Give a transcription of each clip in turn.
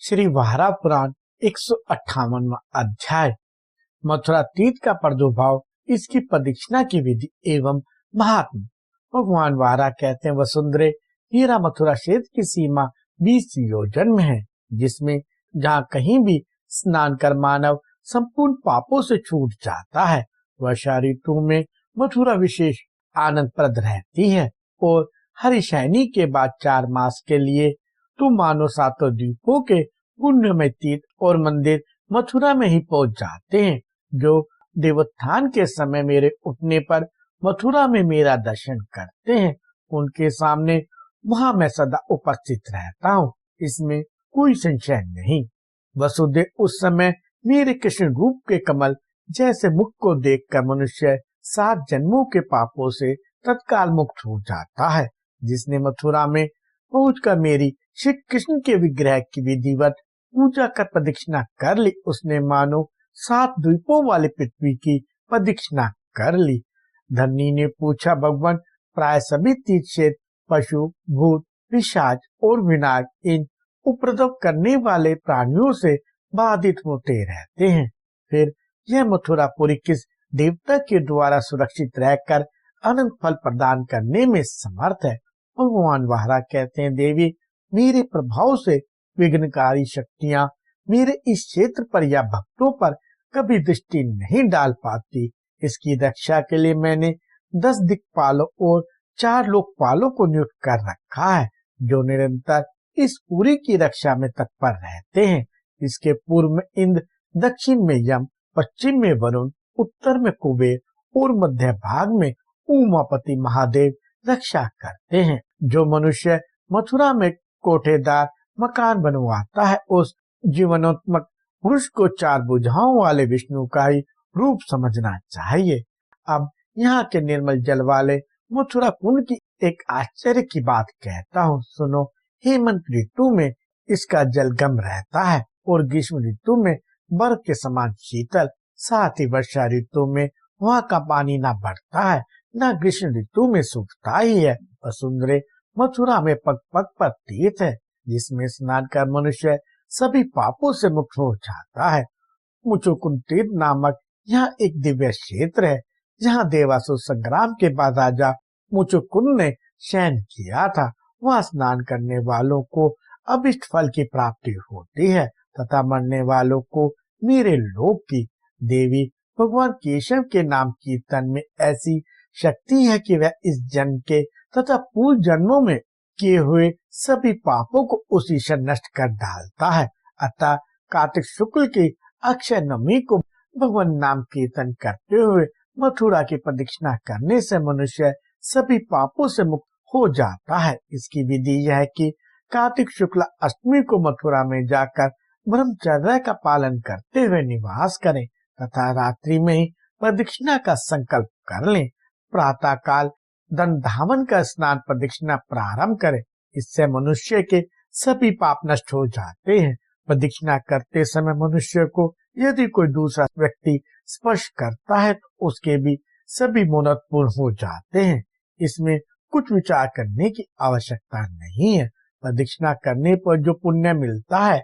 श्री वारा पुराण 158वां अध्याय। मथुरा तीर्थ का प्रादुर्भाव, इसकी प्रदक्षिणा की विधि एवं महात्म। भगवान वारा कहते हैं, वसुंधरे, मेरा मथुरा क्षेत्र की सीमा 20 योजन में है, जिसमें जहाँ कहीं भी स्नान कर मानव संपूर्ण पापों से छूट जाता है। वर्षा ऋतु में मथुरा विशेष आनंदप्रद रहती है और हरिशयनी के बाद 4 मास के लिए तुम मानो 7 द्वीपों के पुण्यमय तीर्थ और मंदिर मथुरा में ही पहुंच जाते हैं, जो देवोत्थान के समय मेरे उठने पर मथुरा में मेरा दर्शन करते हैं। उनके सामने वहां मैं सदा उपस्थित रहता हूँ, इसमें कोई संशय नहीं। वसुदेव उस समय मेरे कृष्ण रूप के कमल जैसे मुख को देखकर मनुष्य 7 जन्मों के पापों से तत्काल मुक्त हो जाता है। जिसने मथुरा में पहुंचकर मेरी श्री कृष्ण के विग्रह की विधिवत पूजा कर प्रदक्षिणा कर ली, उसने मानो 7 द्वीपों वाले पृथ्वी की प्रदक्षिणा कर ली। धनी ने पूछा, भगवान, प्राय सभी तीर्थ क्षेत्र पशु, भूत, पिशाच और विनाग इन उपद्रव करने वाले प्राणियों से बाधित होते रहते हैं, फिर यह मथुरापुरी किस देवता के द्वारा सुरक्षित रहकर अनंत फल प्रदान करने में समर्थ है। भगवान वारा कहते हैं, देवी, मेरे प्रभाव से विघ्नकारी शक्तियां मेरे इस क्षेत्र पर या भक्तों पर कभी दृष्टि नहीं डाल पाती। इसकी रक्षा के लिए मैंने 10 दिक्पालों और 4 लोकपालों को नियुक्त कर रखा है, जो निरंतर इस पुरी की रक्षा में तत्पर रहते हैं। इसके पूर्व में इंद्र, दक्षिण में यम, पश्चिम में वरुण, उत्तर में कुबेर और मध्य भाग में उमापति महादेव रक्षा करते हैं। जो मनुष्य मथुरा में कोठेदार मकान बनवाता है, उस जीवनोत्मक पुरुष को 4 भुजाओं वाले विष्णु का ही रूप समझना चाहिए। अब यहाँ के निर्मल जल वाले मथुरा कुंड की एक आश्चर्य की बात कहता हूँ, सुनो। हेमंत ऋतु में इसका जल गम रहता है और ग्रीष्म ऋतु में बर्फ के समान शीतल। साथ ही वर्षा ऋतु में वहाँ का पानी न बढ़ता है न ग्रीष्म ऋतु में सूखता ही है। वसुंधरे, मथुरा में पग पग पर तीर्थ है, जिसमें स्नान कर मनुष्य सभी पापों से मुक्त हो जाता है। मुचुकुंद तीर्थ नामक यहाँ एक दिव्य क्षेत्र है, जहाँ देवासुर संग्राम के बाद राजा मुचुकुंद ने शयन किया था। वहाँ स्नान करने वालों को अभिष्ट फल की प्राप्ति होती है तथा मरने वालों को मेरे लोक की। देवी, भगवान केशव के नाम कीर्तन में ऐसी शक्ति है कि वह इस जन्म के तथा पूर्व जन्मों में किए हुए सभी पापों को उसी से नष्ट कर डालता है। अतः कार्तिक शुक्ल की अक्षय नवमी को भगवान नाम कीर्तन करते हुए मथुरा की प्रदक्षिणा करने से मनुष्य सभी पापों से मुक्त हो जाता है। इसकी विधि यह है कि कार्तिक शुक्ल अष्टमी को मथुरा में जाकर ब्रह्मचर्य का पालन करते हुए निवास करें तथा रात्रि में ही प्रदक्षिणा का संकल्प कर लें। प्रातः काल दंड धावन का स्नान प्रदक्षिणा प्रारंभ करें, इससे मनुष्य के सभी पाप नष्ट हो जाते हैं। प्रदक्षिणा करते समय मनुष्य को यदि कोई दूसरा व्यक्ति स्पर्श करता है तो उसके भी सभी मनोरथ पूर्ण हो जाते हैं। इसमें कुछ विचार करने की आवश्यकता नहीं है। प्रदक्षिणा करने पर जो पुण्य मिलता है,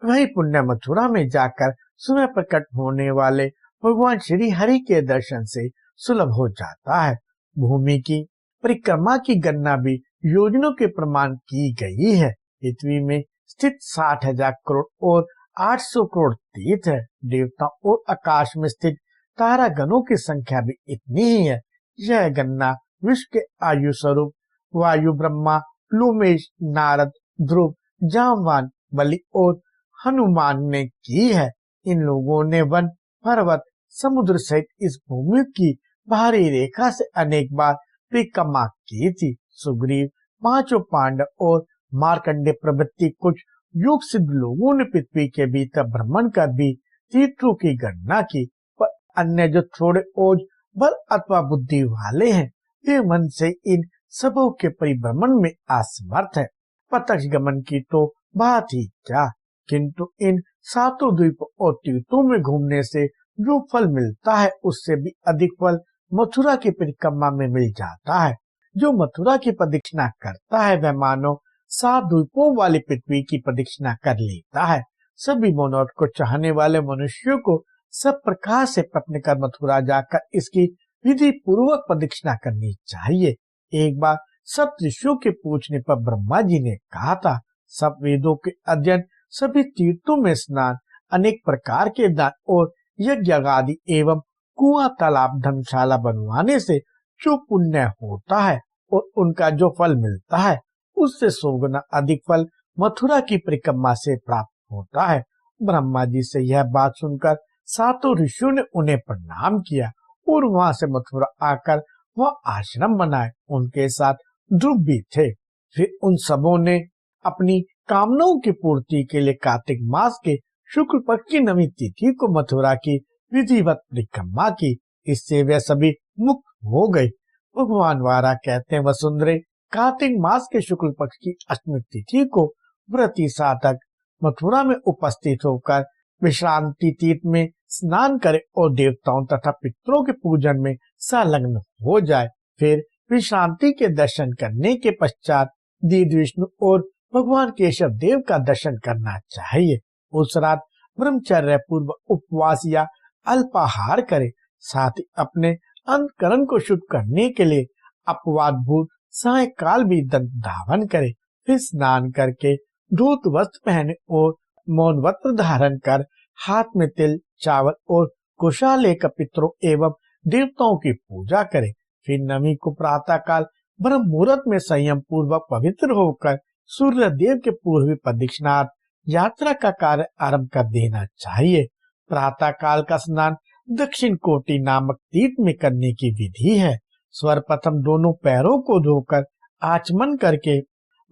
वही पुण्य मथुरा में जाकर सुबह प्रकट होने वाले भगवान श्री हरि के दर्शन से सुलभ हो जाता है। भूमि की परिक्रमा की गणना भी योजनों के प्रमाण की गई है। पृथ्वी में स्थित 60,000 करोड़ और 800 करोड़ तीर्थ है। देवताओं और आकाश में स्थित तारागणों की संख्या भी इतनी ही है। यह गणना विश्व के आयु स्वरूप वायु, ब्रह्मा, लोमेश, नारद, ध्रुव, जामवान, बलि और हनुमान ने की है। इन लोगों ने वन, पर्वत, समुद्र सहित इस भूमि की बाहरी रेखा से अनेक बार परिक्रमा की थी। सुग्रीव, 5 पांडव और मार्कंडे प्रभृति कुछ योग सिद्ध लोगों ने पृथ्वी के भीतर भ्रमण कर भी तीर्थों की गणना की, पर अन्य जो थोड़े ओज, बल अथवा बुद्धि वाले हैं, वे मन से इन सबों के परिभ्रमण में असमर्थ है। प्रत्यक्ष गमन की तो बात ही क्या, किंतु इन 7 द्वीपों और तीर्थों में घूमने से जो फल मिलता है, उससे भी अधिक फल मथुरा की परिक्रमा में मिल जाता है। जो मथुरा की प्रदक्षिणा करता है, वह मानो 7 द्वीपों वाली पृथ्वी की प्रदक्षिणा कर लेता है। सभी मनोरथ को चाहने वाले मनुष्यों को सब प्रकार से प्रश्न कर मथुरा जाकर इसकी विधि पूर्वक प्रदक्षिणा करनी चाहिए। एक बार सब ऋषियों के पूछने पर ब्रह्मा जी ने कहा था, सब वेदों के अध्ययन, सभी तीर्थों में स्नान, अनेक प्रकार के दान और यज्ञ आदि एवं कुआं, तालाब, धर्मशाला बनवाने से जो पुण्य होता है और उनका जो फल मिलता है उससे 100 गुना अधिक फल मथुरा की परिक्रमा से प्राप्त होता है। ब्रह्मा जी से यह बात सुनकर सातों ऋषियों ने उन्हें प्रणाम किया और वहां से मथुरा आकर वह आश्रम बनाए। उनके साथ ध्रुव भी थे। फिर उन सबों ने अपनी कामनाओं की पूर्ति के लिए कार्तिक मास के शुक्ल पक्ष की नवी तिथि को मथुरा की विधिवत परिक्रमा की। इससे वे सभी मुक्त हो गए। भगवान वारा कहते हैं, वसुंधरे, कार्तिक मास के शुक्ल पक्ष की अष्टमी तिथि को व्रती साधक मथुरा में उपस्थित होकर विश्रांति तीर्थ में स्नान करे और देवताओं तथा पितरों के पूजन में संलग्न हो जाए। फिर विश्रांति के दर्शन करने के पश्चात दीद विष्णु और भगवान केशव देव का दर्शन करना चाहिए। उस रात ब्रह्मचर्य पूर्व उपवास या अल्पाहार करे। साथ ही अपने अंतकरण को शुद्ध करने के लिए अपवाद भूत सायकाल भी दंत धावन करे। फिर स्नान करके धूत वस्त्र पहने और मौन वस्त्र धारण कर हाथ में तिल, चावल और कुशा लेकर पितरों एवं देवताओं की पूजा करे। फिर नवी को प्रातः काल ब्रह्म मुहूर्त में संयम पूर्वक पवित्र होकर सूर्य देव के पूर्वी प्रदक्षिणार्थ यात्रा का कार्य आरंभ कर देना चाहिए। प्रातः काल का स्नान दक्षिण कोटि नामक तीर्थ में करने की विधि है। सर्वप्रथम दोनों पैरों को धोकर आचमन करके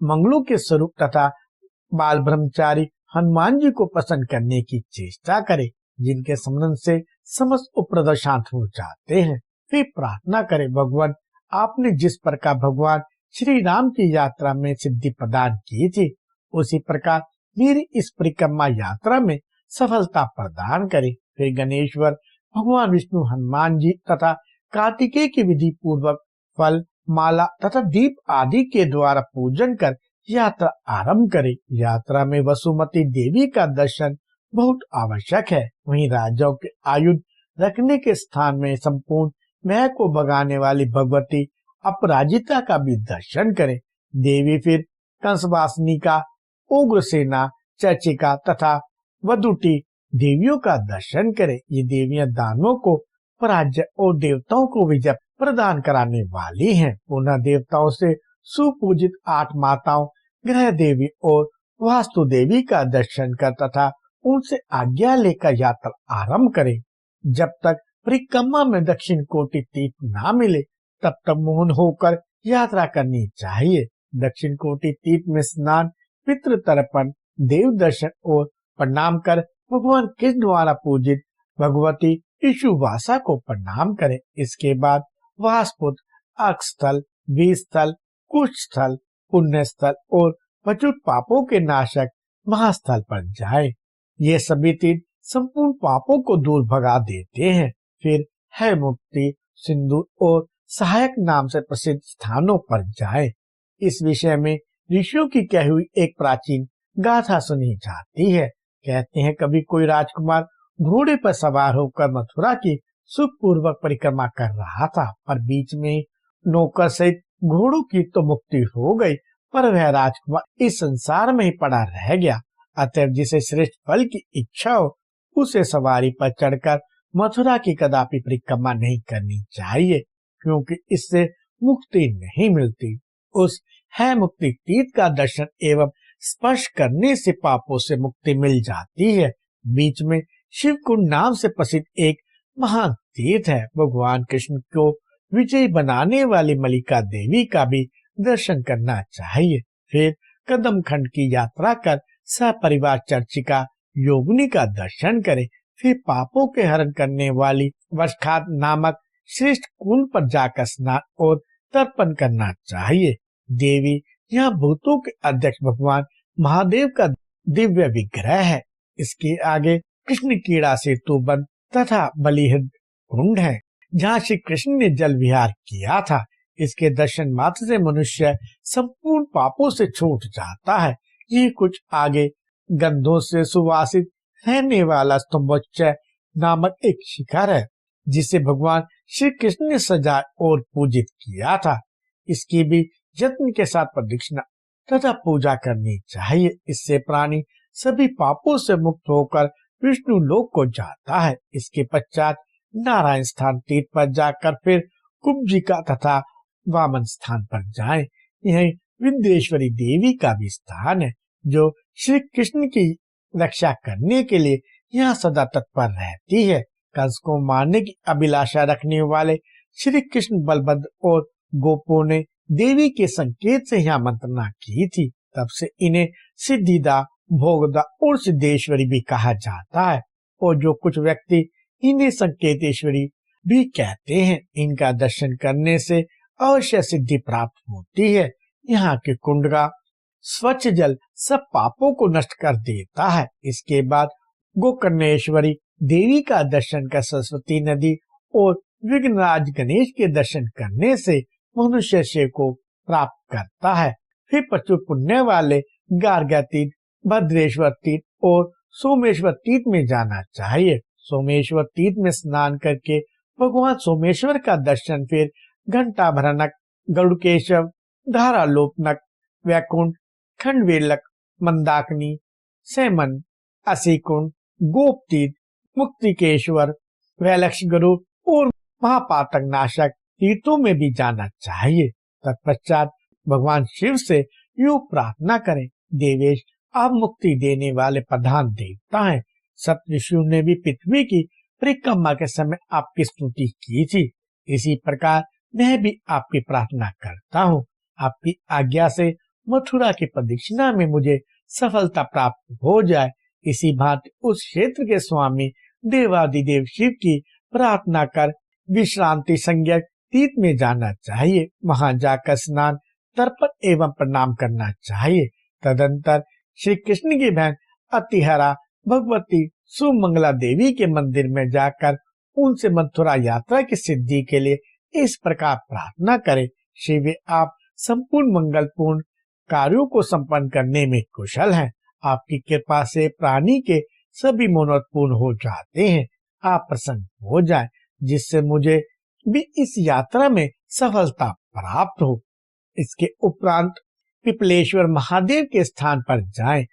मंगलों के स्वरूप तथा बाल ब्रह्मचारी हनुमान जी को प्रसन्न करने की चेष्टा करे, जिनके स्मरण से समस्त उपद्रव शांत हो जाते हैं। फिर प्रार्थना करे, भगवान, आपने जिस प्रकार भगवान श्री राम की यात्रा में सिद्धि प्रदान की थी, उसी प्रकार मेरी इस परिक्रमा यात्रा में सफलता प्रदान करे। फिर गणेश्वर, भगवान विष्णु, हनुमान जी तथा कार्तिकेय की विधि पूर्वक फल, माला तथा दीप आदि के द्वारा पूजन कर यात्रा आरंभ करे। यात्रा में वसुमती देवी का दर्शन बहुत आवश्यक है। वहीं राजाओं के आयुध रखने के स्थान में संपूर्ण मह को भगाने वाली भगवती अपराजिता का भी दर्शन करें। देवी फिर कंसवासिनिका, उग्रसेना, चर्चिका तथा वदुटी देवियों का दर्शन करें। ये देवियां दानवों को पराजय और देवताओं को विजय प्रदान कराने वाली हैं। पुनः देवताओं से सुपूजित 8 माताओं, ग्रह देवी और वास्तु देवी का दर्शन कर तथा उनसे आज्ञा लेकर यात्रा आरंभ करें। जब तक परिक्रमा में दक्षिण कोटि तीर्थ ना मिले तब तक मौन होकर यात्रा करनी चाहिए। दक्षिण कोटि तीर्थ में स्नान, पितृ तर्पण, देव दर्शन और प्रणाम कर भगवान कृष्ण द्वारा पूजित भगवती इशुवासा को प्रणाम करें। इसके बाद वासपुत, अक्षस्थल, वीरस्थल, कुशस्थल, पुण्य स्थल और प्रचुर पापों के नाशक महास्थल पर जाए। ये सभी तीर्थ संपूर्ण पापों को दूर भगा देते हैं। फिर है मुक्ति, सिंदूर और सहायक नाम से प्रसिद्ध स्थानों पर जाए। इस विषय में ऋषियों की कही हुई एक प्राचीन गाथा सुनी जाती है। कहते हैं, कभी कोई राजकुमार घोड़े पर सवार होकर मथुरा की सुखपूर्वक परिक्रमा कर रहा था, पर बीच में नौकर सहित घोड़ों की तो मुक्ति हो गई, पर वह राजकुमार इस संसार में ही पड़ा रह गया। अतः जिसे श्रेष्ठ फल की इच्छा हो उसे सवारी पर चढ़कर मथुरा की कदापि परिक्रमा नहीं करनी चाहिए, क्योंकि इससे मुक्ति नहीं मिलती। उस है मुक्ति तीर्थ का दर्शन एवं स्पर्श करने से पापों से मुक्ति मिल जाती है। बीच में शिव कुंड नाम से प्रसिद्ध एक महान तीर्थ है। भगवान कृष्ण को विजयी बनाने वाली मलिका देवी का भी दर्शन करना चाहिए। फिर कदम खंड की यात्रा कर सपरिवार चर्चिका योगिनी का दर्शन करें। फिर पापों के हरण करने वाली वर्षखात नामक श्रेष्ठ कुंड पर जाकर स्नान और तर्पण करना चाहिए। देवी यहाँ भूतों के अध्यक्ष भगवान महादेव का दिव्य विग्रह है। इसके आगे कृष्ण कीड़ा सेतु बंद तथा बलिहृद कुंड है, जहाँ श्री कृष्ण ने जल विहार किया था। इसके दर्शन मात्र से मनुष्य संपूर्ण पापों से छूट जाता है। ये कुछ आगे गंधों से सुवासित रहने वाला स्तंभोच्चय नामक एक शिखर है, जिसे भगवान श्री कृष्ण ने सजाया और पूजित किया था। इसकी भी यत्न के साथ प्रदक्षिणा तथा पूजा करनी चाहिए। इससे प्राणी सभी पापों से मुक्त होकर विष्णु लोक को जाता है। इसके पश्चात नारायण स्थान तीर्थ पर जाकर फिर कुब्जिका तथा वामन स्थान पर जाएं। यह विंध्येश्वरी देवी का भी स्थान है, जो श्री कृष्ण की रक्षा करने के लिए यहाँ सदा तत्पर रहती है। कंस को मारने की अभिलाषा रखने वाले श्री कृष्ण, बलभद्र और गोपों ने देवी के संकेत से यहाँ मंत्रणा की थी। तब से इन्हें सिद्धिदा, भोगदा और सिद्धेश्वरी भी कहा जाता है, और जो कुछ व्यक्ति इन्हें संकेतेश्वरी भी कहते हैं। इनका दर्शन करने से अवश्य सिद्धि प्राप्त होती है। यहाँ के कुंड का स्वच्छ जल सब पापों को नष्ट कर देता है। इसके बाद गोकर्णेश्वरी देवी का दर्शन कर सरस्वती नदी और विघ्नराज गणेश के दर्शन करने से मनुष्य शिव को प्राप्त करता है। फिर प्रचुर पुण्य वाले गार्गा तीर्थ, भद्रेश्वर तीर्थ और सोमेश्वर तीर्थ में जाना चाहिए। सोमेश्वर तीर्थ में स्नान करके भगवान सोमेश्वर का दर्शन, फिर घंटा भरनक, गरुड़केशव, धारालोपनक, वैकुंठ, खंडवेलक, मंदाकिनी, सेमन, असीकुंड, गोप तीर्थ, मुक्तिकेश्वर, वैलक्ष गरुड़ और महापातक नाशक तीर्थों में भी जाना चाहिए। तत्पश्चात भगवान शिव से यूं प्रार्थना करें, देवेश आप मुक्ति देने वाले प्रधान देवता हैं। सप्तऋषियों ने भी पृथ्वी की परिक्रमा के समय आपकी स्तुति की थी। इसी प्रकार मैं भी आपकी प्रार्थना करता हूँ। आपकी आज्ञा से मथुरा की प्रदक्षिणा में मुझे सफलता प्राप्त हो जाए। इसी भांति उस क्षेत्र के स्वामी देवादिदेव शिव की प्रार्थना कर विश्रांति संज्ञक तीर्थ में जाना चाहिए। वहां जाकर स्नान, तर्पण एवं प्रणाम करना चाहिए। तदंतर श्री कृष्ण की बहन अतिहरा भगवती सुमंगला देवी के मंदिर में जाकर उनसे मथुरा यात्रा की सिद्धि के लिए इस प्रकार प्रार्थना करें, शिव आप संपूर्ण मंगलपूर्ण कार्यों को संपन्न करने में कुशल हैं। आपकी कृपा से प्राणी के सभी मनोरथ पूर्ण हो जाते हैं। आप प्रसन्न हो जाएं, जिससे मुझे भी इस यात्रा में सफलता प्राप्त हो। इसके उपरांत पिपलेश्वर महादेव के स्थान पर जाएं।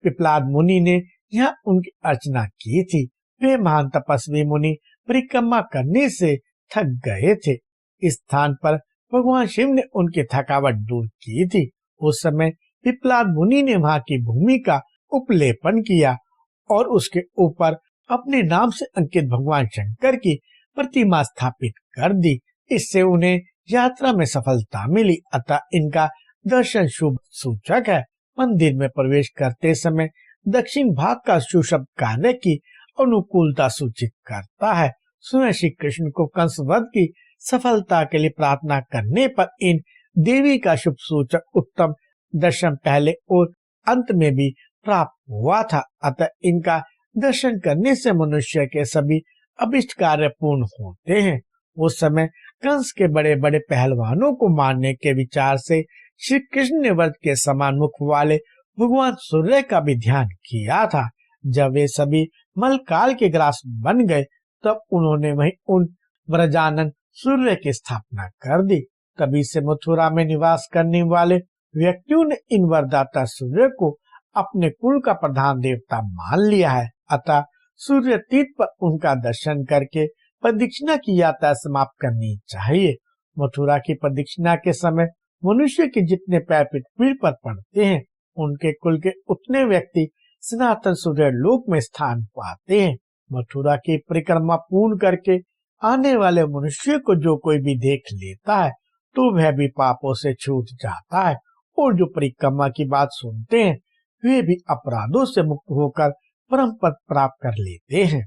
पिपलाद मुनि ने यहाँ उनकी अर्चना की थी। वे महान तपस्वी मुनि परिक्रमा करने से थक गए थे। इस स्थान पर भगवान शिव ने उनकी थकावट दूर की थी। उस समय पिपलाद मुनि ने वहां की भूमि का उपलेपन किया और उसके ऊपर अपने नाम से अंकित भगवान शंकर की प्रतिमा स्थापित कर दी। इससे उन्हें यात्रा में सफलता मिली, अतः इनका दर्शन शुभ सूचक है। मंदिर में प्रवेश करते समय दक्षिण भाग का सुशब्द कार्य की अनुकूलता सूचित करता है। स्वयं श्री कृष्ण को कंस वध की सफलता के लिए प्रार्थना करने पर इन देवी का शुभ सूचक उत्तम दर्शन पहले और अंत में भी प्राप्त हुआ था। अतः इनका दर्शन करने से मनुष्य के सभी अभिष्ट कार्य पूर्ण होते हैं। उस समय कंस के बड़े बड़े पहलवानों को मारने के विचार से श्री कृष्ण ने व्रत के समान मुख वाले भगवान सूर्य का भी ध्यान किया था। जब वे सभी मलकाल के ग्रास बन गए, तब उन्होंने वहीं उन व्रजानन सूर्य की स्थापना कर दी। तभी से मथुरा में निवास करने वाले व्यक्तियों ने इन वरदाता सूर्य को अपने कुल का प्रधान देवता मान लिया है। अतः सूर्य तीर्थ पर उनका दर्शन करके प्रदक्षिणा की यात्रा समाप्त करनी चाहिए। मथुरा की प्रदक्षिणा के समय मनुष्य के जितने पैर पृथ्वी पर पड़ते हैं, उनके कुल के उतने व्यक्ति सनातन सूर्य लोक में स्थान पाते हैं। मथुरा की परिक्रमा पूर्ण करके आने वाले मनुष्य को जो कोई भी देख लेता है, तो वह भी पापों से छूट जाता है, और जो परिक्रमा की बात सुनते हैं, वे भी अपराधों से मुक्त होकर परम पद प्राप्त कर लेते हैं।